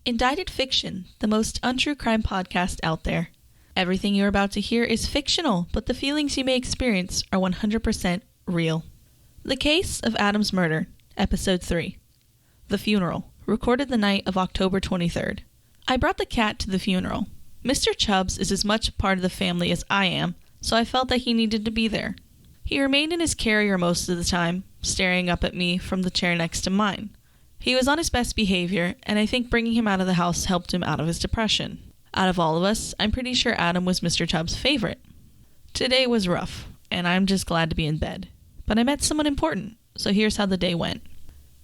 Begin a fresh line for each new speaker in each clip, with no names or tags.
Indicted Fiction, the most untrue crime podcast out there. Everything you're about to hear is fictional, but the feelings you may experience are 100% real. The Case of Adam's Murder, Episode 3. The Funeral, recorded the night of October 23rd. I brought the cat to the funeral. Mr. Chubbs is as much a part of the family as I am, so I felt that he needed to be there. He remained in his carrier most of the time, staring up at me from the chair next to mine. He was on his best behavior, and I think bringing him out of the house helped him out of his depression. Out of all of us, I'm pretty sure Adam was Mr. Chubbs' favorite. Today was rough, and I'm just glad to be in bed. But I met someone important, so here's how the day went.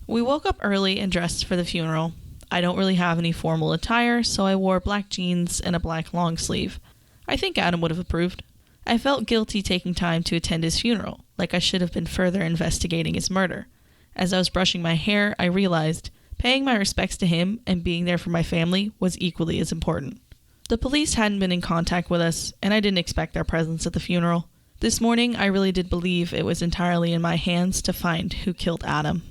We woke up early and dressed for the funeral. I don't really have any formal attire, so I wore black jeans and a black long sleeve. I think Adam would have approved. I felt guilty taking time to attend his funeral, like I should have been further investigating his murder. As I was brushing my hair, I realized paying my respects to him and being there for my family was equally as important. The police hadn't been in contact with us, and I didn't expect their presence at the funeral. This morning, I really did believe it was entirely in my hands to find who killed Adam.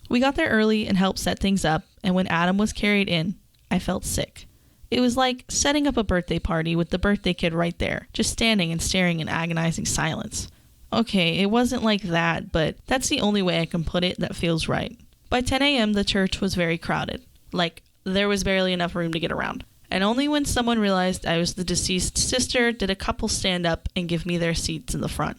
We got there early and helped set things up, and when Adam was carried in, I felt sick. It was like setting up a birthday party with the birthday kid right there, just standing and staring in agonizing silence. Okay, it wasn't like that, but that's the only way I can put it that feels right. By 10 a.m., the church was very crowded. Like, there was barely enough room to get around. And only when someone realized I was the deceased sister did a couple stand up and give me their seats in the front.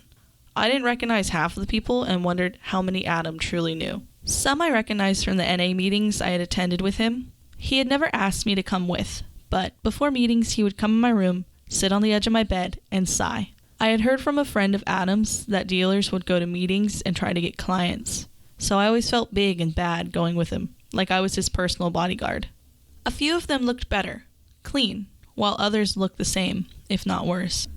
I didn't recognize half of the people and wondered how many Adam truly knew. Some I recognized from the NA meetings I had attended with him. He had never asked me to come with, but before meetings he would come in my room, sit on the edge of my bed, and sigh. I had heard from a friend of Adam's that dealers would go to meetings and try to get clients, so I always felt big and bad going with him, like I was his personal bodyguard. A few of them looked better, clean, while others looked the same, if not worse.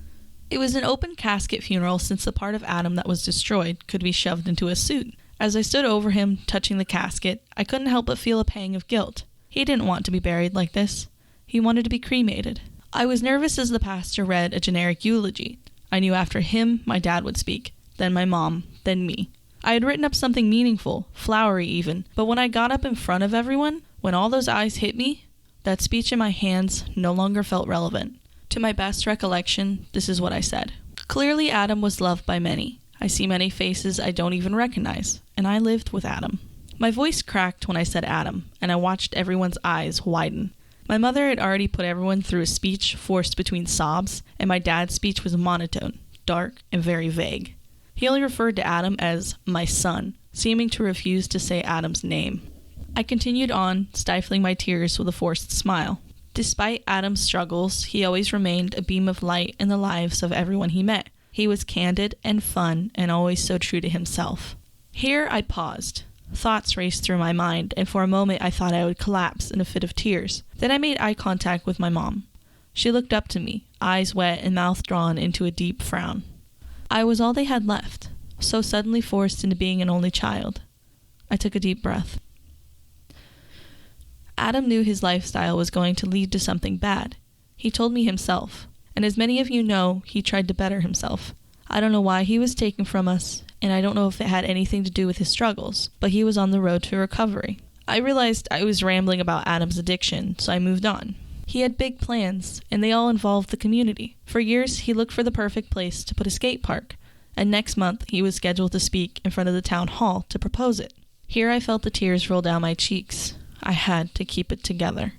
It was an open casket funeral since the part of Adam that was destroyed could be shoved into a suit. As I stood over him, touching the casket, I couldn't help but feel a pang of guilt. He didn't want to be buried like this. He wanted to be cremated. I was nervous as the pastor read a generic eulogy. I knew after him, my dad would speak, then my mom, then me. I had written up something meaningful, flowery even, but when I got up in front of everyone, when all those eyes hit me, that speech in my hands no longer felt relevant. To my best recollection, this is what I said. Clearly Adam was loved by many. I see many faces I don't even recognize, and I lived with Adam. My voice cracked when I said Adam, and I watched everyone's eyes widen. My mother had already put everyone through a speech forced between sobs, and my dad's speech was monotone, dark, and very vague. He only referred to Adam as my son, seeming to refuse to say Adam's name. I continued on, stifling my tears with a forced smile. Despite Adam's struggles, he always remained a beam of light in the lives of everyone he met. He was candid and fun and always so true to himself. Here I paused. Thoughts raced through my mind, and for a moment I thought I would collapse in a fit of tears. Then I made eye contact with my mom. She looked up to me, eyes wet and mouth drawn into a deep frown. I was all they had left, so suddenly forced into being an only child. I took a deep breath. Adam knew his lifestyle was going to lead to something bad. He told me himself, and as many of you know, he tried to better himself. I don't know why he was taken from us, and I don't know if it had anything to do with his struggles, but he was on the road to recovery. I realized I was rambling about Adam's addiction, so I moved on. He had big plans, and they all involved the community. For years, he looked for the perfect place to put a skate park, and next month he was scheduled to speak in front of the town hall to propose it. Here I felt the tears roll down my cheeks. I had to keep it together.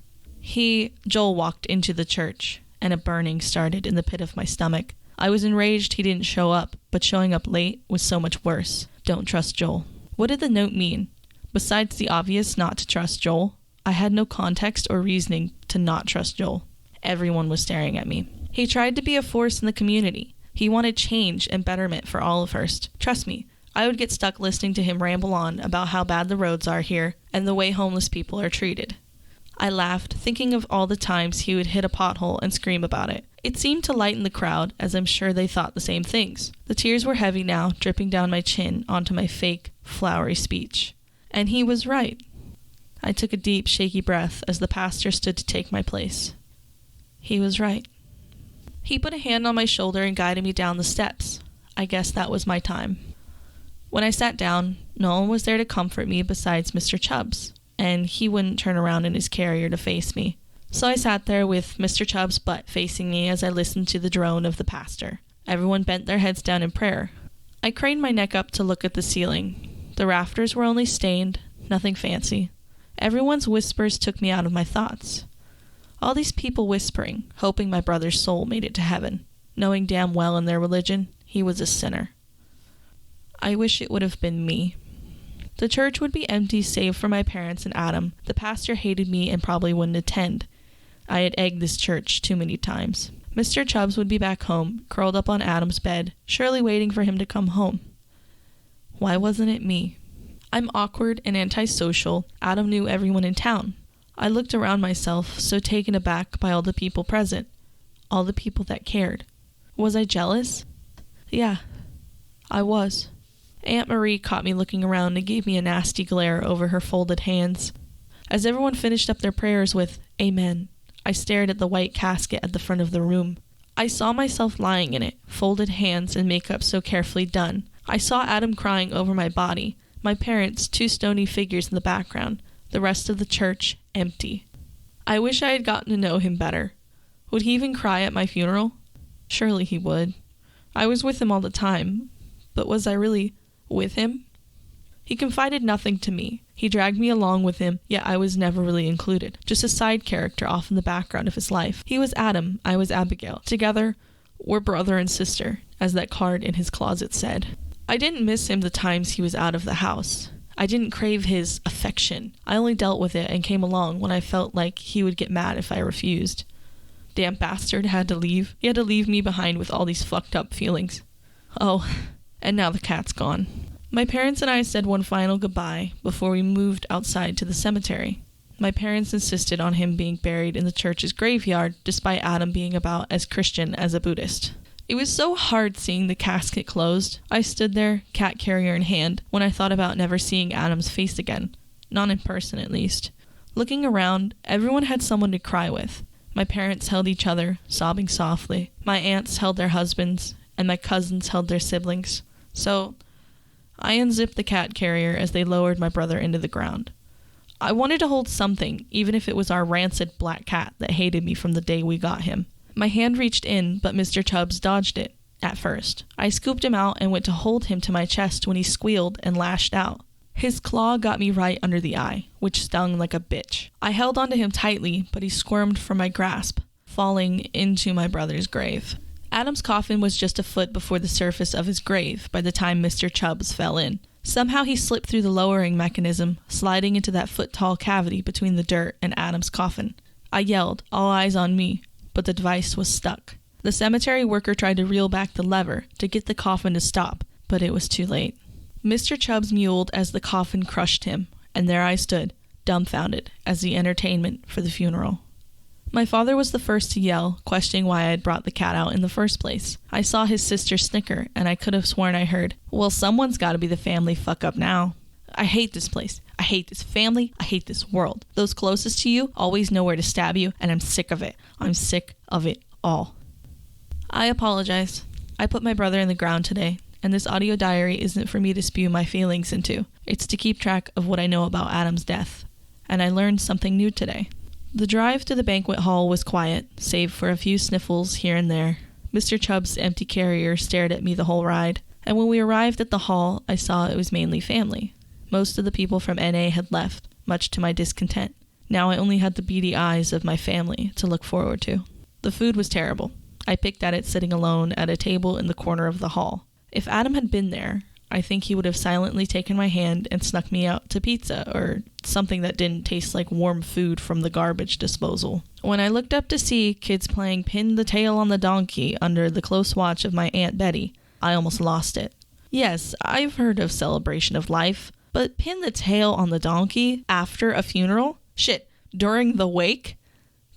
Joel walked into the church, and a burning started in the pit of my stomach. I was enraged he didn't show up, but showing up late was so much worse. Don't trust Joel. What did the note mean? Besides the obvious not to trust Joel, I had no context or reasoning to not trust Joel. Everyone was staring at me. He tried to be a force in the community. He wanted change and betterment for all of Hearst. Trust me, I would get stuck listening to him ramble on about how bad the roads are here and the way homeless people are treated. I laughed, thinking of all the times he would hit a pothole and scream about it. It seemed to lighten the crowd, as I'm sure they thought the same things. The tears were heavy now, dripping down my chin onto my fake, flowery speech. And he was right. I took a deep, shaky breath as the pastor stood to take my place. He was right. He put a hand on my shoulder and guided me down the steps. I guess that was my time. When I sat down, no one was there to comfort me besides Mr. Chubbs, and he wouldn't turn around in his carrier to face me. So I sat there with Mr. Chubb's butt facing me as I listened to the drone of the pastor. Everyone bent their heads down in prayer. I craned my neck up to look at the ceiling. The rafters were only stained, nothing fancy. Everyone's whispers took me out of my thoughts. All these people whispering, hoping my brother's soul made it to heaven, knowing damn well in their religion he was a sinner. I wish it would have been me. The church would be empty save for my parents and Adam. The pastor hated me and probably wouldn't attend. I had egged this church too many times. Mr. Chubbs would be back home, curled up on Adam's bed, surely waiting for him to come home. Why wasn't it me? I'm awkward and antisocial. Adam knew everyone in town. I looked around myself, so taken aback by all the people present. All the people that cared. Was I jealous? Yeah, I was. Aunt Marie caught me looking around and gave me a nasty glare over her folded hands. As everyone finished up their prayers with, Amen, I stared at the white casket at the front of the room. I saw myself lying in it, folded hands and makeup so carefully done. I saw Adam crying over my body, my parents, 2 stony figures in the background, the rest of the church empty. I wish I had gotten to know him better. Would he even cry at my funeral? Surely he would. I was with him all the time, but was I really with him? He confided nothing to me. He dragged me along with him, yet I was never really included, just a side character off in the background of his life. He was Adam, I was Abigail. Together, we're brother and sister, as that card in his closet said. I didn't miss him the times he was out of the house. I didn't crave his affection. I only dealt with it and came along when I felt like he would get mad if I refused. Damn bastard had to leave. He had to leave me behind with all these fucked up feelings. Oh, and now the cat's gone. My parents and I said one final goodbye before we moved outside to the cemetery. My parents insisted on him being buried in the church's graveyard, despite Adam being about as Christian as a Buddhist. It was so hard seeing the casket closed. I stood there, cat carrier in hand, when I thought about never seeing Adam's face again. Not in person, at least. Looking around, everyone had someone to cry with. My parents held each other, sobbing softly. My aunts held their husbands, and my cousins held their siblings. So I unzipped the cat carrier as they lowered my brother into the ground. I wanted to hold something, even if it was our rancid black cat that hated me from the day we got him. My hand reached in, but Mr. Chubbs dodged it, at first. I scooped him out and went to hold him to my chest when he squealed and lashed out. His claw got me right under the eye, which stung like a bitch. I held onto him tightly, but he squirmed from my grasp, falling into my brother's grave. Adam's coffin was just a foot before the surface of his grave by the time Mr. Chubbs fell in. Somehow he slipped through the lowering mechanism, sliding into that foot-tall cavity between the dirt and Adam's coffin. I yelled, all eyes on me, but the device was stuck. The cemetery worker tried to reel back the lever to get the coffin to stop, but it was too late. Mr. Chubbs mewled as the coffin crushed him, and there I stood, dumbfounded, as the entertainment for the funeral. My father was the first to yell, questioning why I had brought the cat out in the first place. I saw his sister snicker, and I could have sworn I heard, well, someone's gotta be the family fuck-up now. I hate this place. I hate this family. I hate this world. Those closest to you always know where to stab you, and I'm sick of it. I'm sick of it all. I apologize. I put my brother in the ground today, and this audio diary isn't for me to spew my feelings into. It's to keep track of what I know about Adam's death. And I learned something new today. The drive to the banquet hall was quiet, save for a few sniffles here and there. Mr. Chubb's empty carrier stared at me the whole ride, and when we arrived at the hall, I saw it was mainly family. Most of the people from NA had left, much to my discontent. Now I only had the beady eyes of my family to look forward to. The food was terrible. I picked at it sitting alone at a table in the corner of the hall. If Adam had been there, I think he would have silently taken my hand and snuck me out to pizza or something that didn't taste like warm food from the garbage disposal. When I looked up to see kids playing Pin the Tail on the Donkey under the close watch of my Aunt Betty, I almost lost it. Yes, I've heard of Celebration of Life, but Pin the Tail on the Donkey after a funeral? Shit, during the wake?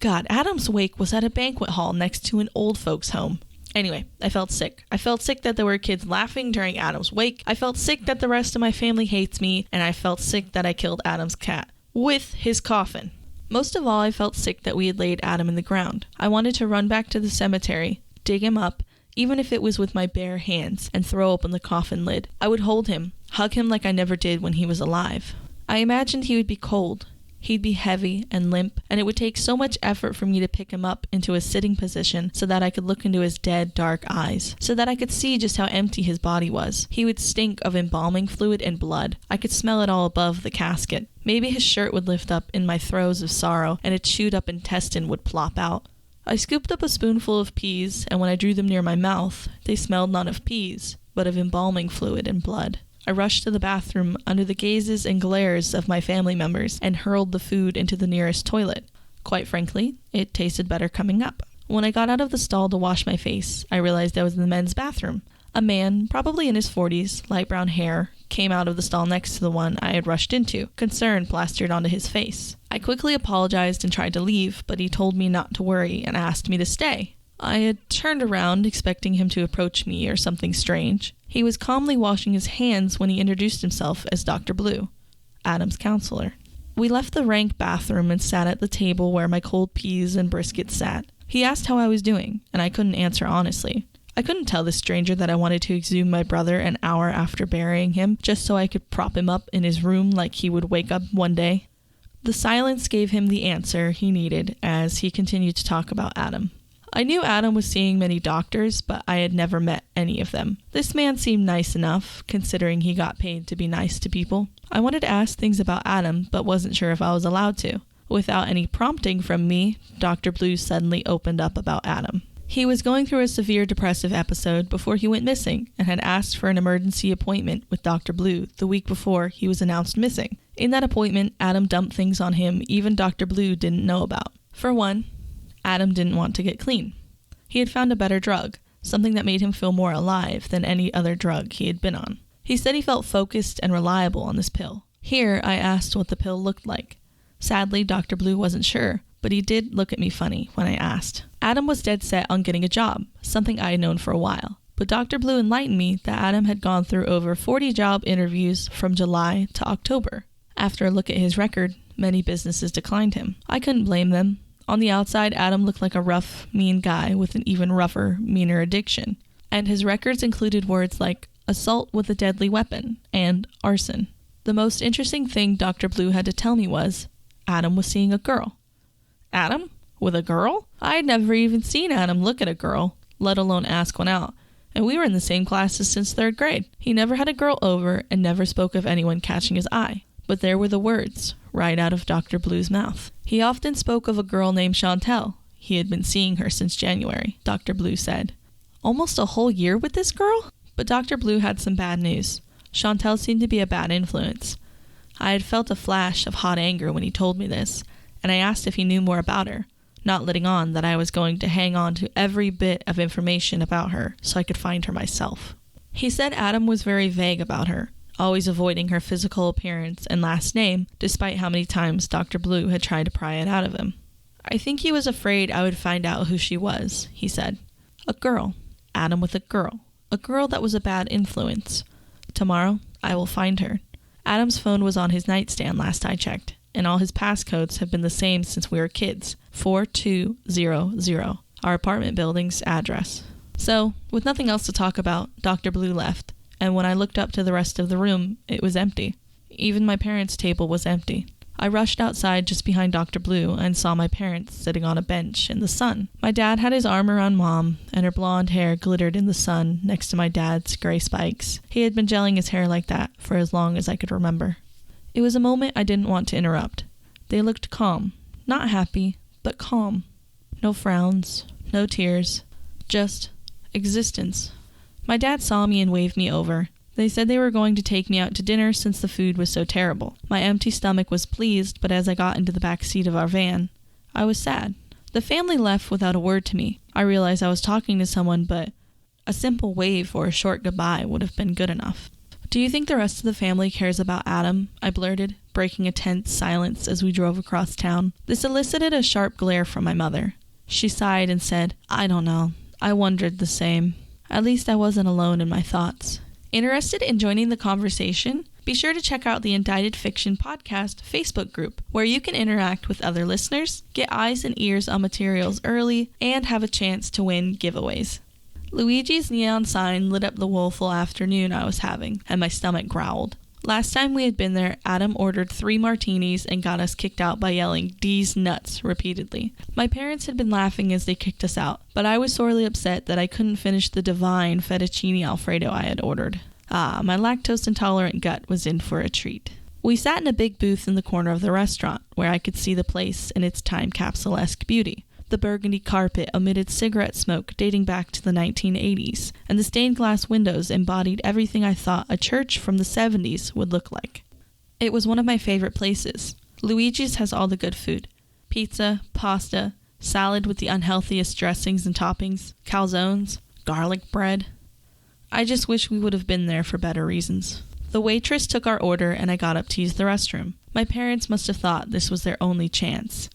God, Adam's wake was at a banquet hall next to an old folks' home. Anyway, I felt sick. I felt sick that there were kids laughing during Adam's wake. I felt sick that the rest of my family hates me, and I felt sick that I killed Adam's cat. With his coffin. Most of all, I felt sick that we had laid Adam in the ground. I wanted to run back to the cemetery, dig him up, even if it was with my bare hands, and throw open the coffin lid. I would hold him, hug him like I never did when he was alive. I imagined he would be cold, He'd be heavy and limp, and it would take so much effort for me to pick him up into a sitting position so that I could look into his dead, dark eyes, so that I could see just how empty his body was. He would stink of embalming fluid and blood. I could smell it all above the casket. Maybe his shirt would lift up in my throes of sorrow, and a chewed-up intestine would plop out. I scooped up a spoonful of peas, and when I drew them near my mouth, they smelled not of peas, but of embalming fluid and blood. I rushed to the bathroom under the gazes and glares of my family members and hurled the food into the nearest toilet. Quite frankly, it tasted better coming up. When I got out of the stall to wash my face, I realized I was in the men's bathroom. A man, probably in his 40s, light brown hair, came out of the stall next to the one I had rushed into, concern plastered onto his face. I quickly apologized and tried to leave, but he told me not to worry and asked me to stay. I had turned around, expecting him to approach me or something strange. He was calmly washing his hands when he introduced himself as Dr. Blue, Adam's counselor. We left the rank bathroom and sat at the table where my cold peas and brisket sat. He asked how I was doing, and I couldn't answer honestly. I couldn't tell this stranger that I wanted to exhume my brother an hour after burying him, just so I could prop him up in his room like he would wake up one day. The silence gave him the answer he needed as he continued to talk about Adam. I knew Adam was seeing many doctors, but I had never met any of them. This man seemed nice enough, considering he got paid to be nice to people. I wanted to ask things about Adam, but wasn't sure if I was allowed to. Without any prompting from me, Dr. Blue suddenly opened up about Adam. He was going through a severe depressive episode before he went missing and had asked for an emergency appointment with Dr. Blue the week before he was announced missing. In that appointment, Adam dumped things on him even Dr. Blue didn't know about. For one, Adam didn't want to get clean. He had found a better drug, something that made him feel more alive than any other drug he had been on. He said he felt focused and reliable on this pill. Here, I asked what the pill looked like. Sadly, Dr. Blue wasn't sure, but he did look at me funny when I asked. Adam was dead set on getting a job, something I had known for a while. But Dr. Blue enlightened me that Adam had gone through over 40 job interviews from July to October. After a look at his record, many businesses declined him. I couldn't blame them. On the outside, Adam looked like a rough, mean guy with an even rougher, meaner addiction. And his records included words like assault with a deadly weapon and arson. The most interesting thing Dr. Blue had to tell me was Adam was seeing a girl. Adam? With a girl? I had never even seen Adam look at a girl, let alone ask one out. And we were in the same classes since 3rd grade. He never had a girl over and never spoke of anyone catching his eye. But there were the words, right out of Dr. Blue's mouth. He often spoke of a girl named Chantel. He had been seeing her since January, Dr. Blue said. Almost a whole year with this girl? But Dr. Blue had some bad news. Chantel seemed to be a bad influence. I had felt a flash of hot anger when he told me this, and I asked if he knew more about her, not letting on that I was going to hang on to every bit of information about her so I could find her myself. He said Adam was very vague about her, always avoiding her physical appearance and last name, despite how many times Dr. Blue had tried to pry it out of him. I think he was afraid I would find out who she was, he said. A girl. Adam with a girl. A girl that was a bad influence. Tomorrow, I will find her. Adam's phone was on his nightstand last I checked, and all his passcodes have been the same since we were kids. 4200, our apartment building's address. So, with nothing else to talk about, Dr. Blue left, and when I looked up to the rest of the room, it was empty. Even my parents' table was empty. I rushed outside just behind Dr. Blue and saw my parents sitting on a bench in the sun. My dad had his arm around Mom, and her blonde hair glittered in the sun next to my dad's gray spikes. He had been gelling his hair like that for as long as I could remember. It was a moment I didn't want to interrupt. They looked calm. Not happy, but calm. No frowns, no tears, just existence. My dad saw me and waved me over. They said they were going to take me out to dinner since the food was so terrible. My empty stomach was pleased, but as I got into the back seat of our van, I was sad. The family left without a word to me. I realized I was talking to someone, but a simple wave or a short goodbye would have been good enough. Do you think the rest of the family cares about Adam? I blurted, breaking a tense silence as we drove across town. This elicited a sharp glare from my mother. She sighed and said, I don't know. I wondered the same. At least I wasn't alone in my thoughts. Interested in joining the conversation? Be sure to check out the Indicted Fiction podcast Facebook group, where you can interact with other listeners, get eyes and ears on materials early, and have a chance to win giveaways. Luigi's neon sign lit up the woeful afternoon I was having, and my stomach growled. Last time we had been there, Adam ordered 3 martinis and got us kicked out by yelling, "D's nuts," repeatedly. My parents had been laughing as they kicked us out, but I was sorely upset that I couldn't finish the divine fettuccine alfredo I had ordered. My lactose-intolerant gut was in for a treat. We sat in a big booth in the corner of the restaurant, where I could see the place in its time capsule-esque beauty. The burgundy carpet emitted cigarette smoke dating back to the 1980s, and the stained glass windows embodied everything I thought a church from the 70s would look like. It was one of my favorite places. Luigi's has all the good food. Pizza, pasta, salad with the unhealthiest dressings and toppings, calzones, garlic bread. I just wish we would have been there for better reasons. The waitress took our order and I got up to use the restroom. My parents must have thought this was their only chance.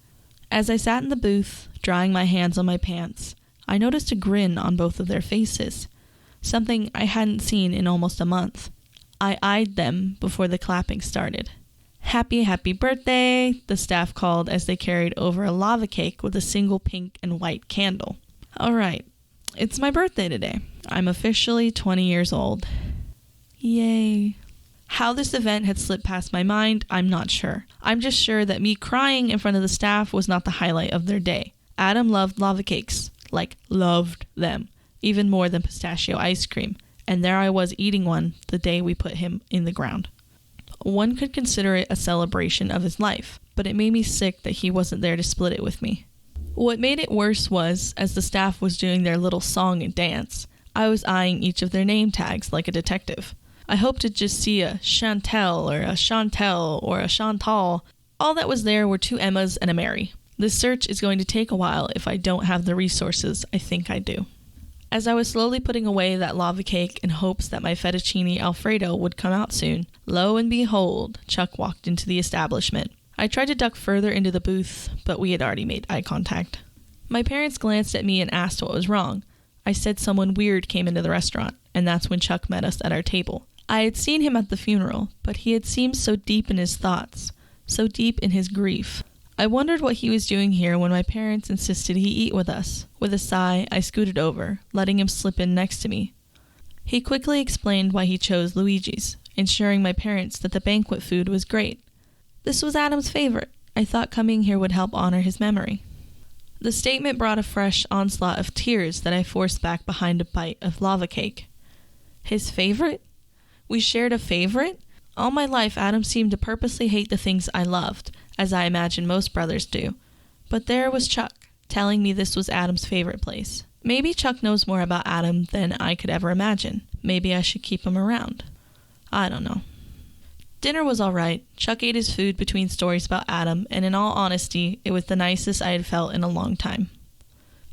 As I sat in the booth, drying my hands on my pants, I noticed a grin on both of their faces, something I hadn't seen in almost a month. I eyed them before the clapping started. "Happy, happy birthday," the staff called as they carried over a lava cake with a single pink and white candle. All right, it's my birthday today. I'm officially 20 years old. Yay. How this event had slipped past my mind, I'm not sure. I'm just sure that me crying in front of the staff was not the highlight of their day. Adam loved lava cakes, like loved them, even more than pistachio ice cream, and there I was eating one the day we put him in the ground. One could consider it a celebration of his life, but it made me sick that he wasn't there to split it with me. What made it worse was, as the staff was doing their little song and dance, I was eyeing each of their name tags like a detective. I hoped to just see a Chantel or a Chantel or a Chantal. All that was there were 2 Emmas and a Mary. This search is going to take a while if I don't have the resources I think I do. As I was slowly putting away that lava cake in hopes that my fettuccine alfredo would come out soon, lo and behold, Chuck walked into the establishment. I tried to duck further into the booth, but we had already made eye contact. My parents glanced at me and asked what was wrong. I said someone weird came into the restaurant, and that's when Chuck met us at our table. I had seen him at the funeral, but he had seemed so deep in his thoughts, so deep in his grief. I wondered what he was doing here when my parents insisted he eat with us. With a sigh, I scooted over, letting him slip in next to me. He quickly explained why he chose Luigi's, ensuring my parents that the banquet food was great. This was Adam's favorite. I thought coming here would help honor his memory. The statement brought a fresh onslaught of tears that I forced back behind a bite of lava cake. His favorite? We shared a favorite? All my life, Adam seemed to purposely hate the things I loved, as I imagine most brothers do. But there was Chuck, telling me this was Adam's favorite place. Maybe Chuck knows more about Adam than I could ever imagine. Maybe I should keep him around. I don't know. Dinner was all right. Chuck ate his food between stories about Adam, and in all honesty, it was the nicest I had felt in a long time.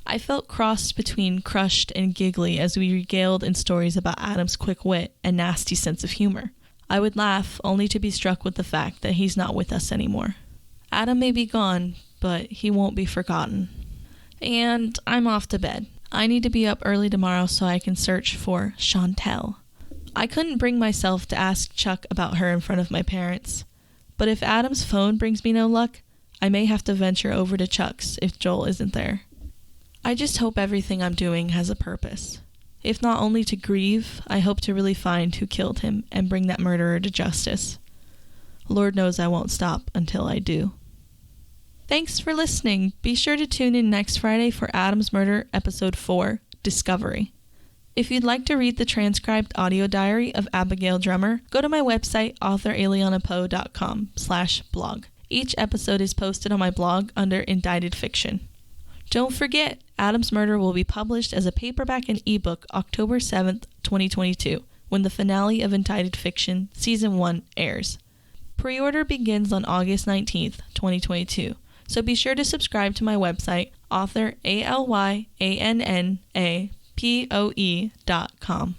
I felt crossed between crushed and giggly as we regaled in stories about Adam's quick wit and nasty sense of humor. I would laugh only to be struck with the fact that he's not with us anymore. Adam may be gone, but he won't be forgotten. And I'm off to bed. I need to be up early tomorrow so I can search for Chantel. I couldn't bring myself to ask Chuck about her in front of my parents. But if Adam's phone brings me no luck, I may have to venture over to Chuck's if Joel isn't there. I just hope everything I'm doing has a purpose. If not only to grieve, I hope to really find who killed him and bring that murderer to justice. Lord knows I won't stop until I do. Thanks for listening. Be sure to tune in next Friday for Adam's Murder, Episode 4, Discovery. If you'd like to read the transcribed audio diary of Abigail Drummer, go to my website, authoralianapoe.com/blog. Each episode is posted on my blog under Indicted Fiction. Don't forget, Adam's Murder will be published as a paperback and ebook October 7th, 2022, when the finale of Indicted Fiction Season 1 airs. Pre-order begins on August 19th, 2022, so be sure to subscribe to my website, authoralianapoe.com.